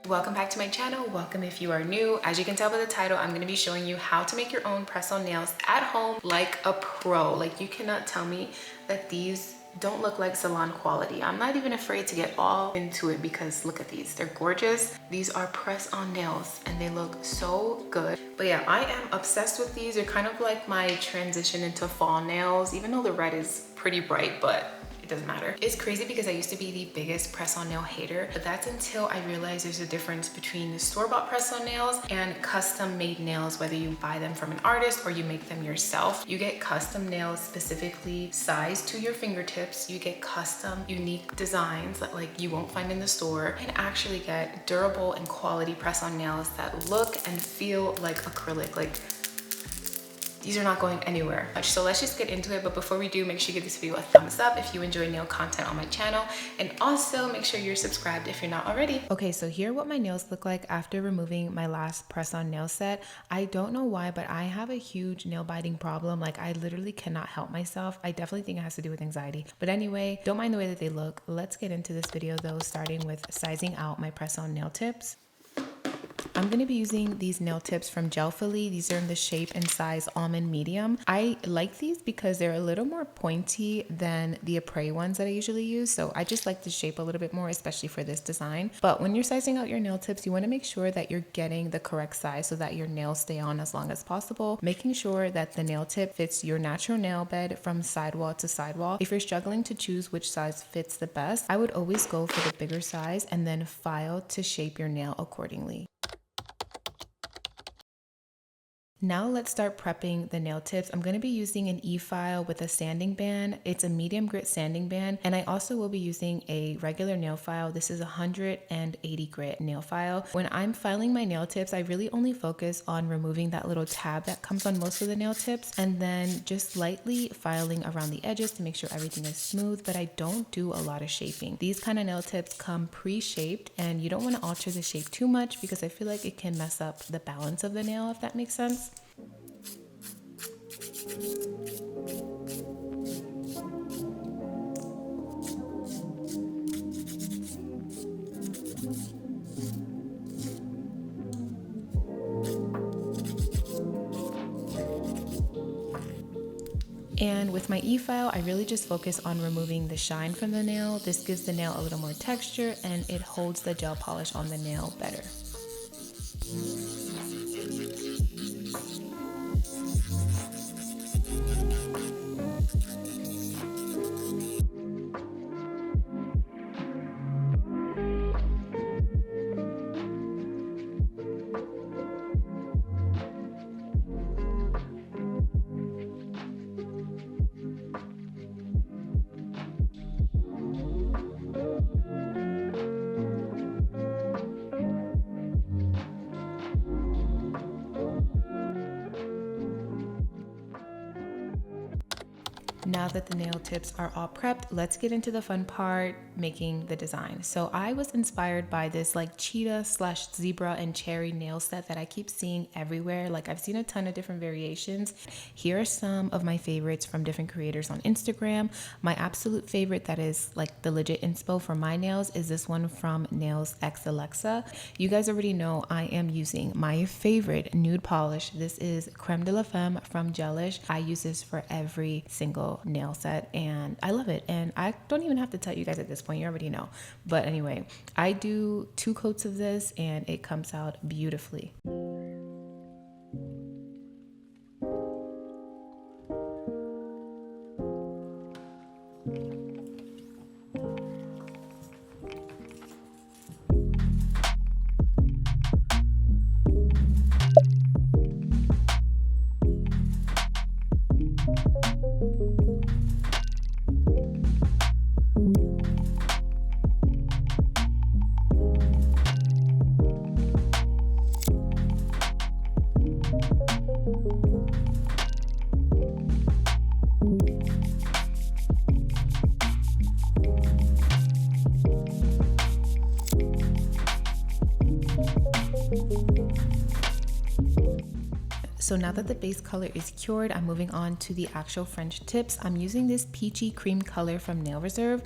Welcome back to my channel. Welcome if you are new. As you can tell by the title, I'm going to be showing you how to make your own press-on nails at home like a pro. Like, you cannot tell me that these don't look like salon quality. I'm not even afraid to get all into it because look at these. They're gorgeous. These are press-on nails and they look so good. But yeah, I am obsessed with these. They're kind of like my transition into fall nails, even though the red is pretty bright, but it doesn't matter. It's crazy because I used to be the biggest press-on nail hater, but that's until I realized there's a difference between the store-bought press-on nails and custom-made nails, whether you buy them from an artist or you make them yourself. You get custom nails specifically sized to your fingertips. You get custom, unique designs that like you won't find in the store, and actually get durable and quality press-on nails that look and feel like acrylic. Like, these are not going anywhere. So let's just get into it. But before we do, make sure you give this video a thumbs up if you enjoy nail content on my channel. And also make sure you're subscribed if you're not already. Okay, so here are what my nails look like after removing my last press-on nail set. I don't know why, but I have a huge nail biting problem. Like, I literally cannot help myself. I definitely think it has to do with anxiety. But anyway, don't mind the way that they look. Let's get into this video though, starting with sizing out my press-on nail tips. I'm going to be using these nail tips from Gelfully. These are in the shape and size almond medium. I like these because they're a little more pointy than the Apres ones that I usually use. So I just like the shape a little bit more, especially for this design. But when you're sizing out your nail tips, you want to make sure that you're getting the correct size so that your nails stay on as long as possible. Making sure that the nail tip fits your natural nail bed from sidewall to sidewall. If you're struggling to choose which size fits the best, I would always go for the bigger size and then file to shape your nail accordingly. Now let's start prepping the nail tips. I'm going to be using an e-file with a sanding band. It's a medium grit sanding band, and I also will be using a regular nail file. This is a 180 grit nail file. When I'm filing my nail tips, I really only focus on removing that little tab that comes on most of the nail tips, and then just lightly filing around the edges to make sure everything is smooth, but I don't do a lot of shaping. These kind of nail tips come pre-shaped, and you don't want to alter the shape too much because I feel like it can mess up the balance of the nail, if that makes sense. And with my e-file, I really just focus on removing the shine from the nail. This gives the nail a little more texture and it holds the gel polish on the nail better. Now that the nail tips are all prepped, let's get into the fun part, making the design. So I was inspired by this like cheetah / zebra and cherry nail set that I keep seeing everywhere. Like, I've seen a ton of different variations. Here are some of my favorites from different creators on Instagram. My absolute favorite that is like the legit inspo for my nails is this one from Nails X Alexa. You guys already know I am using my favorite nude polish. This is Creme de la Femme from Gelish. I use this for every single nail set and I love it, and I don't even have to tell you guys at this point, you already know. But anyway, I do 2 coats of this and it comes out beautifully. So now that the base color is cured, I'm moving on to the actual French tips. I'm using this peachy cream color from Nail Reserve.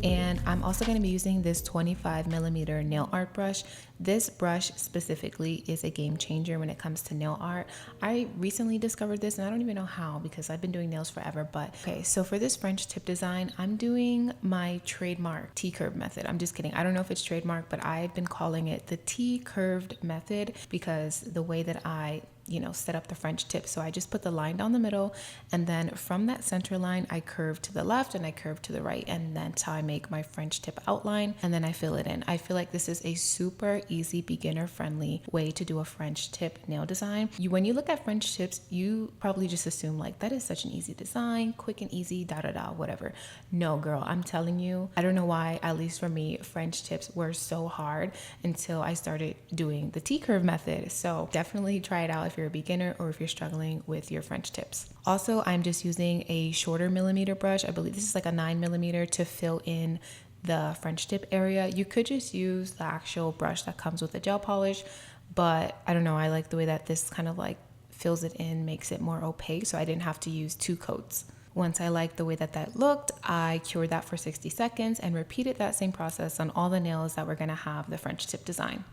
And I'm also going to be using this 25mm nail art brush. This brush specifically is a game changer when it comes to nail art. I recently discovered this and I don't even know how because I've been doing nails forever. But okay, so for this French tip design, I'm doing my trademark T-curve method. I'm just kidding. I don't know if it's trademark, but I've been calling it the T-curved method because the way that I set up the French tip. So I just put the line down the middle, and then from that center line, I curve to the left and I curve to the right, and that's how I make my French tip outline, and then I fill it in. I feel like this is a super easy, beginner friendly way to do a French tip nail design. When you look at French tips, you probably just assume like that is such an easy design, quick and easy, whatever. No, girl, I'm telling you, I don't know why, at least for me, French tips were so hard until I started doing the T-curve method. So definitely try it out if you're a beginner or if you're struggling with your French tips. Also, I'm just using a shorter millimeter brush. I believe this is like a 9mm to fill in the French tip area. You could just use the actual brush that comes with the gel polish, but I don't know, I like the way that this kind of like fills it in, makes it more opaque, so I didn't have to use 2 coats. Once I liked the way that that looked, I cured that for 60 seconds and repeated that same process on all the nails that were gonna have the French tip design.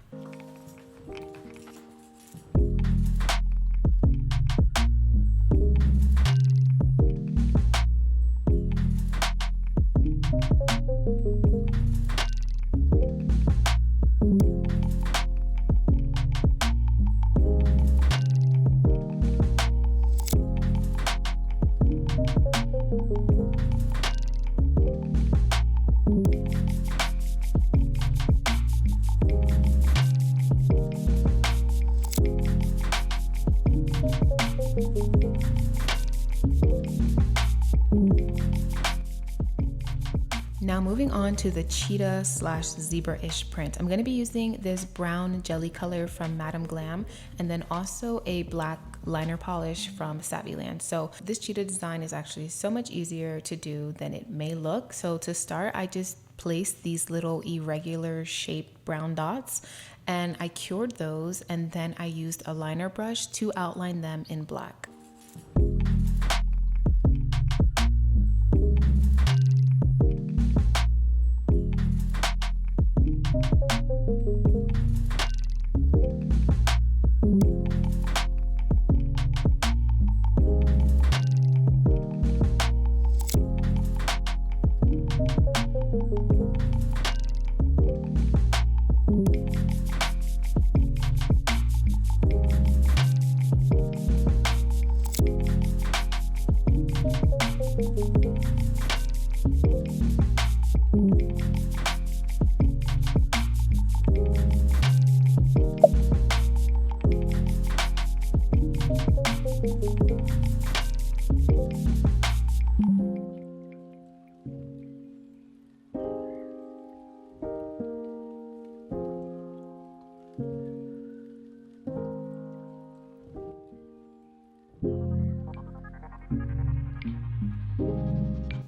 Now moving on to the cheetah / zebra-ish print. I'm going to be using this brown jelly color from Madame Glam, and then also a black liner polish from Savvyland. So this cheetah design is actually so much easier to do than it may look. So to start, I just placed these little irregular shaped brown dots and I cured those, and then I used a liner brush to outline them in black.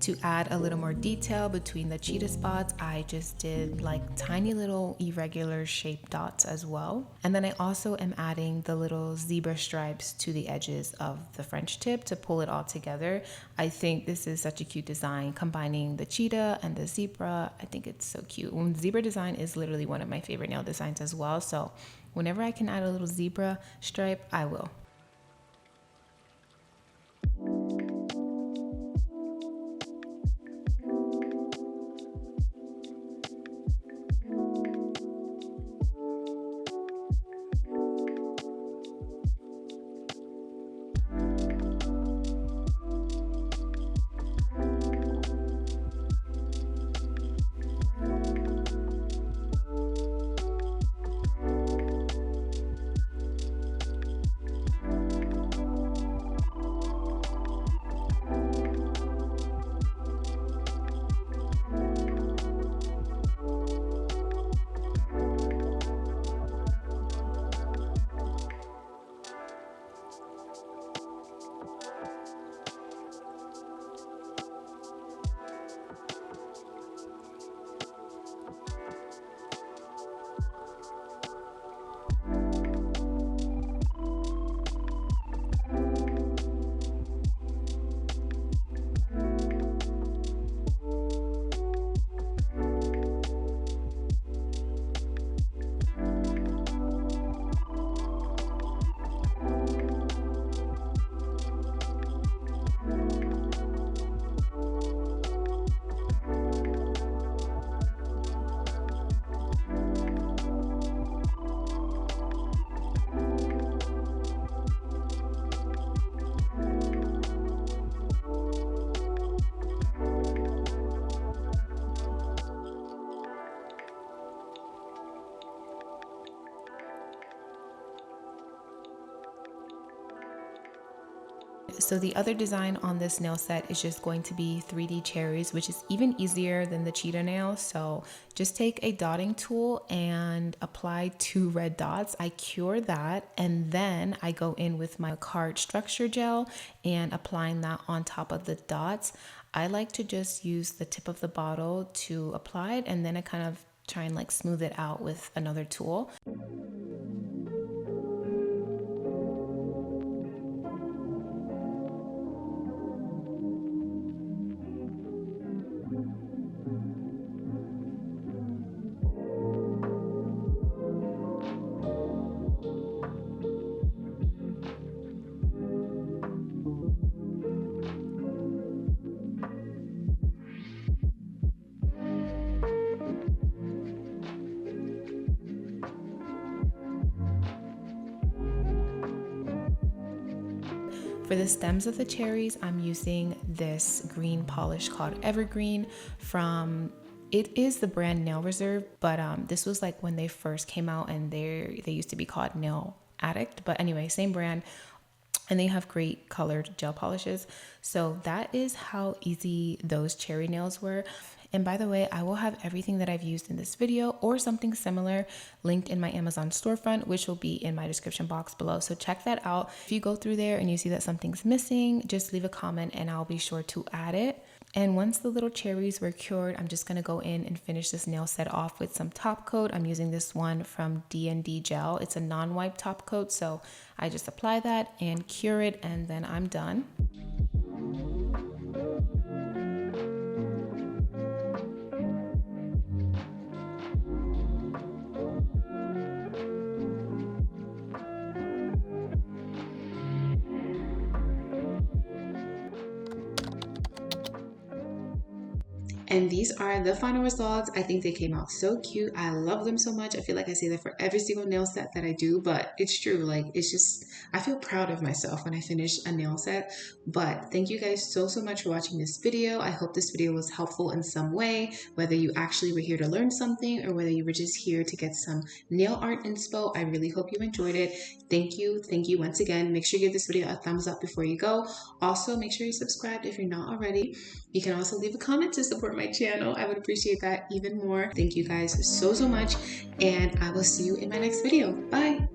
To add a little more detail between the cheetah spots, I just did like tiny little irregular shaped dots as well. And then I also am adding the little zebra stripes to the edges of the French tip to pull it all together. I think this is such a cute design, combining the cheetah and the zebra. I think it's so cute. Zebra design is literally one of my favorite nail designs as well. So whenever I can add a little zebra stripe, I will. so the other design on this nail set is just going to be 3D cherries, which is even easier than the cheetah nail. So just take a dotting tool and apply 2 red dots. I cure that, and then I go in with my card structure gel and applying that on top of the dots. I like to just use the tip of the bottle to apply it, and then I kind of try and like smooth it out with another tool. For the stems of the cherries, I'm using this green polish called Evergreen from, it is the brand Nail Reserve, but this was like when they first came out, and they used to be called Nail Addict. But anyway, same brand, and they have great colored gel polishes. So that is how easy those cherry nails were. And by the way, I will have everything that I've used in this video or something similar linked in my Amazon storefront, which will be in my description box below. So check that out. If you go through there and you see that something's missing, just leave a comment and I'll be sure to add it. And once the little cherries were cured, I'm just gonna go in and finish this nail set off with some top coat. I'm using this one from D&D Gel. It's a non-wipe top coat, so I just apply that and cure it, and then I'm done. And these are the final results. I think they came out so cute. I love them so much. I feel like I say that for every single nail set that I do, but it's true. Like, it's just, I feel proud of myself when I finish a nail set. But thank you guys so much for watching this video. I hope this video was helpful in some way, whether you actually were here to learn something or whether you were just here to get some nail art inspo. I really hope you enjoyed it. Thank you once again. Make sure you give this video a thumbs up before you go. Also, make sure you're subscribed if you're not already. You can also leave a comment to support my channel. I would appreciate that even more. Thank you guys so much, and I will see you in my next video. Bye.